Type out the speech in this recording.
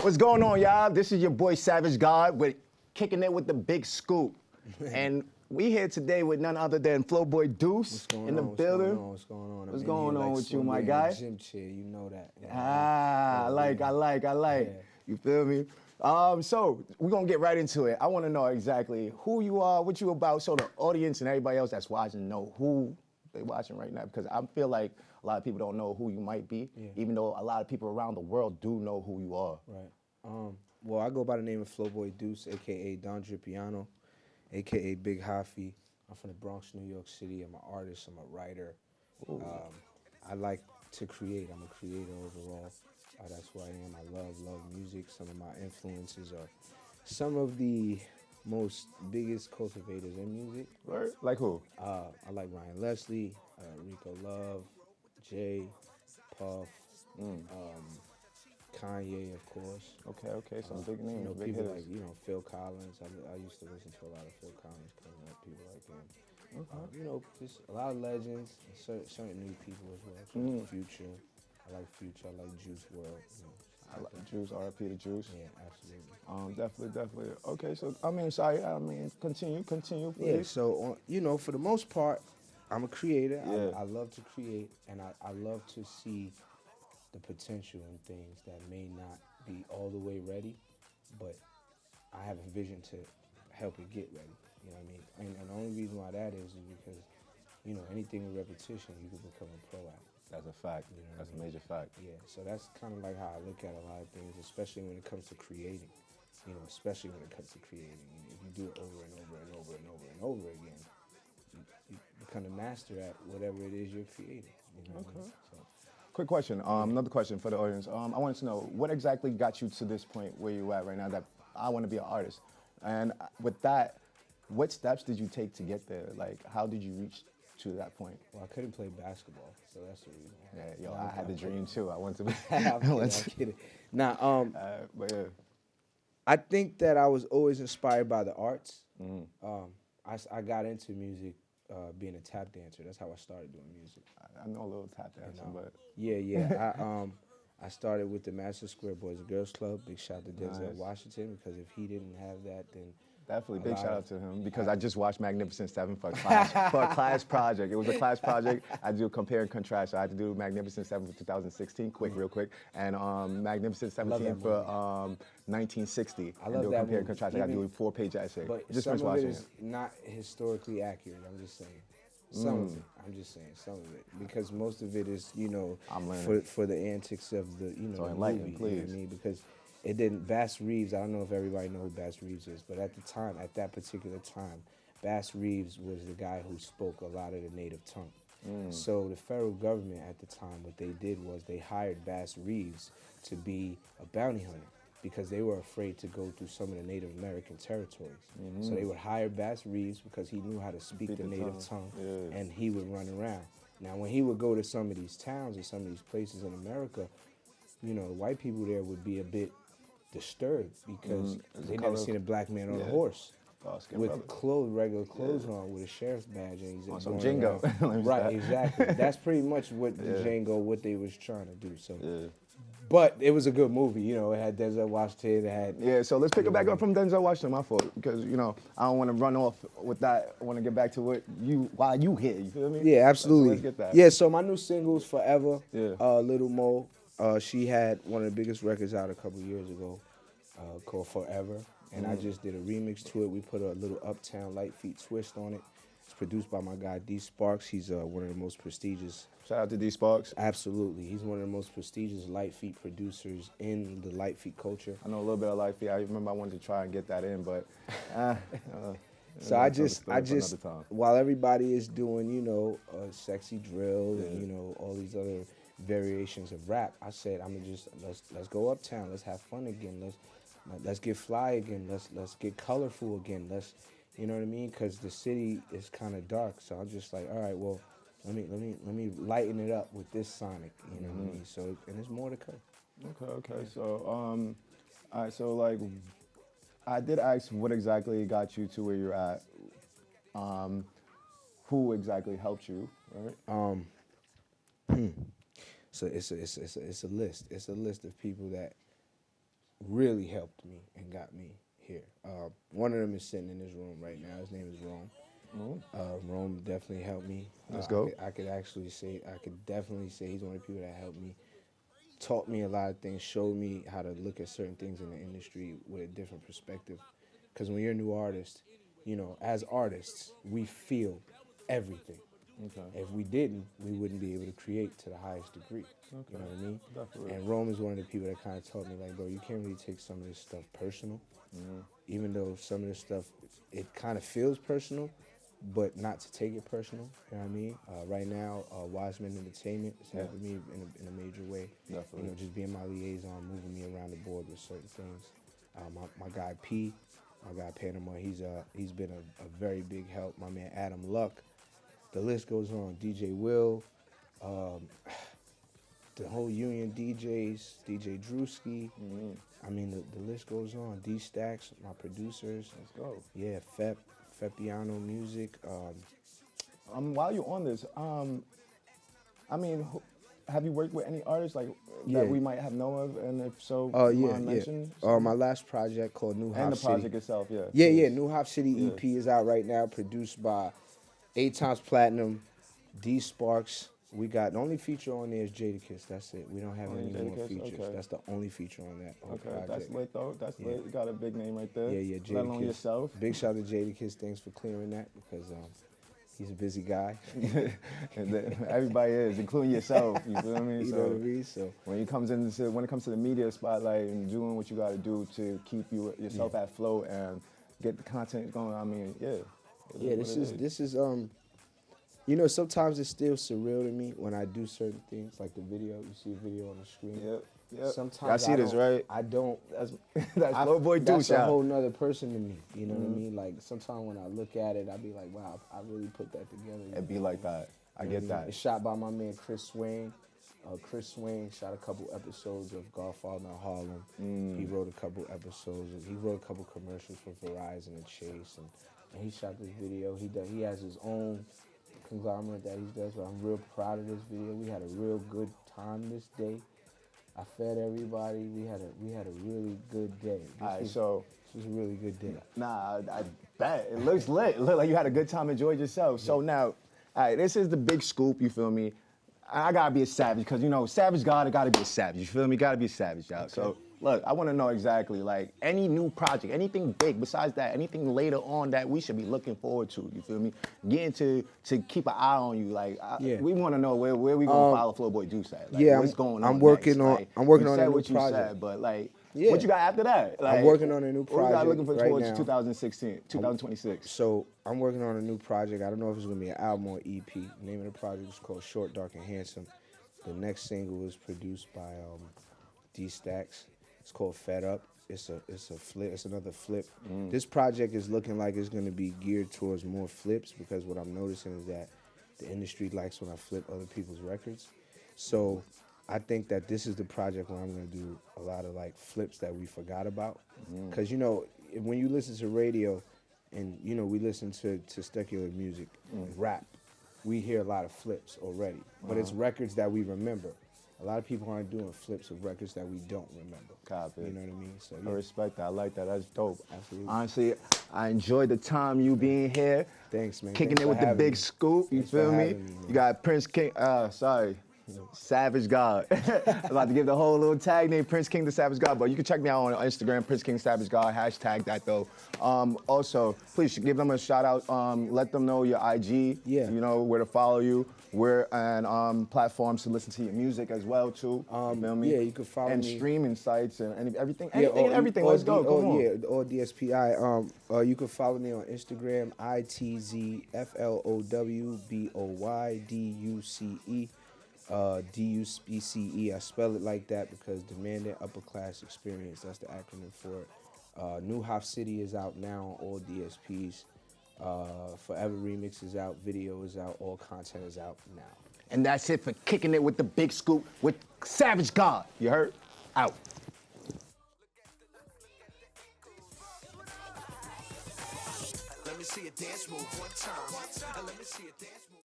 What's going on, y'all? This is your boy Savage God with kicking it with the big scoop. And we here today with none other than Flowboy Deuce in the building. What's going on? What's going on with you, my guy? Gym chair, you know that. I like. Yeah. You feel me? So we're gonna get right into it. I want to know exactly who you are, what you about, so the audience and everybody else that's watching know who they watching right now. Because I feel like a lot of people don't know who you might be, even though a lot of people around the world do know who you are. Right. Well, I go by the name of Flowboy Deuce, aka Don Dripiano, aka Big Hafi. I'm from the Bronx, New York City. I'm an artist. I'm a writer. I like to create. I'm a creator overall. That's who I am. I love music. Some of my influences are some of the most biggest cultivators in music. Right? Like who? I like Ryan Leslie, Rico Love, Jay, Puff, Kanye, of course. Okay, some big names. Big People hitters. like, Phil Collins. I used to listen to a lot of Phil Collins coming up, people like him. Just a lot of legends, and certain new people as well. So Future. I like Future. I like Juice WRLD. I like Juice, RIP to Juice. Yeah, absolutely. Definitely. Okay, so continue, please. Yeah, so for the most part, I'm a creator. Yeah. I love to create, and I love to see the potential in things that may not be all the way ready, but I have a vision to help it get ready. You know what I mean? And the only reason why that is because, anything with repetition, you can become a pro at. That's a fact. That's a major fact. Yeah, so that's kind of like how I look at a lot of things, especially when it comes to creating. Especially when it comes to creating. If you do it over and over and over and over and over again, you become a master at whatever it is you're creating. What I mean? So, Quick question. Another question for the audience. I wanted to know what exactly got you to this point where you at right now that I want to be an artist, and with that, what steps did you take to get there? Like, how did you reach to that point? well, I couldn't play basketball, so that's the reason. Yeah, I had the dream too. I want to be. I'm kidding. Now, But yeah. I think that I was always inspired by the arts. I got into music being a tap dancer. That's how I started doing music. I know a little tap dancing, but Yeah. I started with the Madison Square Boys and Girls Club. Big shout out to Denzel Nice. Washington, because if he didn't have that, then definitely big lot shout of- out to him because I just watched Magnificent Seven for a class project. It was a class project. I do compare and contrast. So I had to do Magnificent Seven for 2016, real quick, and Magnificent 17 that for 1960. I and love do a that compare and movie. contrast. I got to do a 4-page essay. But Just some finished of it watching is not historically accurate. I'm just saying. Some of it. I'm just saying some of it, because most of it is, I'm learning. for the antics of the, So the enlighten, movie. You know what please. I mean? Because it didn't. Bass Reeves. I don't know if everybody know who Bass Reeves is, but at the time, at that particular time, Bass Reeves was the guy who spoke a lot of the native tongue. So the federal government at the time, what they did was they hired Bass Reeves to be a bounty hunter, because they were afraid to go through some of the Native American territories. So they would hire Bass Reeves because he knew how to speak the native tongue, and he would run around. Now, when he would go to some of these towns or some of these places in America, white people there would be a bit disturbed because they never seen a black man on a horse Dark-skinned with brother. regular clothes on, with a sheriff's badge, and he's On some going jingo. around. Let me Right, stop. exactly. That's pretty much what the Django, what they was trying to do. So, Yeah. but it was a good movie. It had Denzel Washington. It had Yeah, so let's pick it back up from Denzel Washington, my fault, because, I don't want to run off with that. I want to get back to why you here, you feel me? Yeah, absolutely. Let's get that. Yeah, so my new singles, Forever, Yeah. Little Mo, she had one of the biggest records out a couple years ago called Forever, and I just did a remix to it. We put a little Uptown Light Feet twist on it. It's produced by my guy D Sparks. He's one of the most prestigious. Shout out to D Sparks. Absolutely, he's one of the most prestigious light feet producers in the light feet culture. I know a little bit of life. I remember I wanted to try and get that in, but So I another just, story for another time. while everybody is doing, sexy drill and all these other variations of rap, I said I'm gonna just let's go uptown, let's have fun again, let's get fly again, let's get colorful again, you know what I mean? Because the city is kind of dark, so I'm just like, all right, well, let me lighten it up with this sonic, you know what I mean? So, and there's more to come. Okay. So, all right. So, like, I did ask what exactly got you to where you're at. Who exactly helped you, right? So it's a list. It's a list of people that really helped me and got me here. One of them is sitting in this room right now. His name is Rome. Rome definitely helped me. Let's go. I could definitely say he's one of the people that helped me, taught me a lot of things, showed me how to look at certain things in the industry with a different perspective. Because when you're a new artist, you know, as artists, we feel everything. Okay. If we didn't, we wouldn't be able to create to the highest degree. Okay. You know what I mean? Definitely. And Rome is one of the people that kind of taught me, like, bro, you can't really take some of this stuff personal. Even though some of this stuff, it kind of feels personal, but not to take it personal. You know what I mean? Right now, Wiseman Entertainment is helping me in a major way. Definitely. You know, just being my liaison, moving me around the board with certain things. My guy P, my guy Panama, he's been a very big help. My man Adam Luck. The list goes on. DJ Will, the whole Union DJs, DJ Drewski. I mean, the list goes on. D Stacks, my producers. Let's go. Yeah, Fepiano Music. While you're on this, I mean, have you worked with any artists like Yeah. that we might have known of? And if so, Oh you yeah, mind yeah. mention? My last project called New Hop And the City. project itself, yeah. Yeah. New Hop City Yeah. EP is out right now, produced by 8 Times Platinum, D Sparks. We got the only feature on there is Jadakiss. That's it. We don't have Only any more Jadakiss? features. Okay. That's the only feature on that whole Okay, project. that's lit though. That's Yeah. lit. You got a big name right there. Yeah, Let alone Jadakiss. yourself. Big shout out to Jadakiss. Thanks for clearing that because he's a busy guy. And everybody is, including yourself. You feel me? You know what I mean? So when it comes to the media spotlight and doing what you got to do to keep yourself at flow and get the content going, I mean, yeah. yeah, this is you know, sometimes it's still surreal to me when I do certain things, like the video. You see a video on the screen. Yep. Sometimes I see this, right? I don't. That's Low Boy That's Douche. a whole nother person to me. You know what I mean? Like sometimes when I look at it, I be like, wow, I really put that together. It'd be like that. I get that. It's shot by my man Chris Swain. Chris Swain shot a couple episodes of Godfather in Harlem. He wrote a couple episodes. He wrote a couple commercials for Verizon and Chase, and he shot this video. He has his own conglomerate that he does, but I'm real proud of this video. We had a real good time this day. I fed everybody. We had a really good day. This was a really good day. Nah, I bet. It looks lit. It looked like you had a good time, enjoyed yourself. So now, all right, this is the big scoop, you feel me? I gotta be a savage, because, you know, savage God, I gotta be a savage, you feel me? Gotta be a savage, y'all. So, look, I wanna know exactly, like, any new project, anything big besides that, anything later on that we should be looking forward to, you feel me? Getting to keep an eye on you, like, we wanna know where we gonna follow Flow Boy Deuce at. Like, what's going on I'm working next? on, Like, I'm working you on said a new what you project. said, but, like, Yeah. what you got after that? Like, I'm working on a new What we got project looking for right towards now. 2016, 2026? So I'm working on a new project. I don't know if it's gonna be an album or EP. The name of the project is called Short, Dark, and Handsome. The next single is produced by D Stacks. It's called Fed Up. It's a flip. It's another flip. This project is looking like it's gonna be geared towards more flips, because what I'm noticing is that the industry likes when I flip other people's records. So I think that this is the project where I'm gonna do a lot of like flips that we forgot about. Because you know, when you listen to radio, and you know we listen to secular music, rap, we hear a lot of flips already. But it's records that we remember. A lot of people aren't doing flips of records that we don't remember. Copy. You know what I mean? So I respect that. I like that. That's dope. Absolutely. Honestly, I enjoyed the time you being here. Thanks, man. Kicking Thanks it for with the having big me. scoop. You Thanks for feel me? having me, man. You got Prince King. Savage God. I was about to give the whole little tag name, Prince King the Savage God, but you can check me out on Instagram, Prince King Savage God, hashtag that though. Also, please give them a shout out. Let them know your IG. Yeah. You know where to follow you. And platforms to listen to your music as well too. You feel me? yeah, you can follow and me. streaming sites and everything. Yeah, Anything and everything. Let's go. Come on. Yeah, or DSPI. You can follow me on Instagram, ITZFLOWBOYDUCE. DUCE. I spell it like that because Demanding Upper Class Experience. That's the acronym for it. New Hop City is out now on all DSPs. Forever Remix is out. Video is out. All content is out now. And that's it for kicking it with the big scoop with Savage God. You heard? Out. Let me see a dance move one time. Let me see a dance move.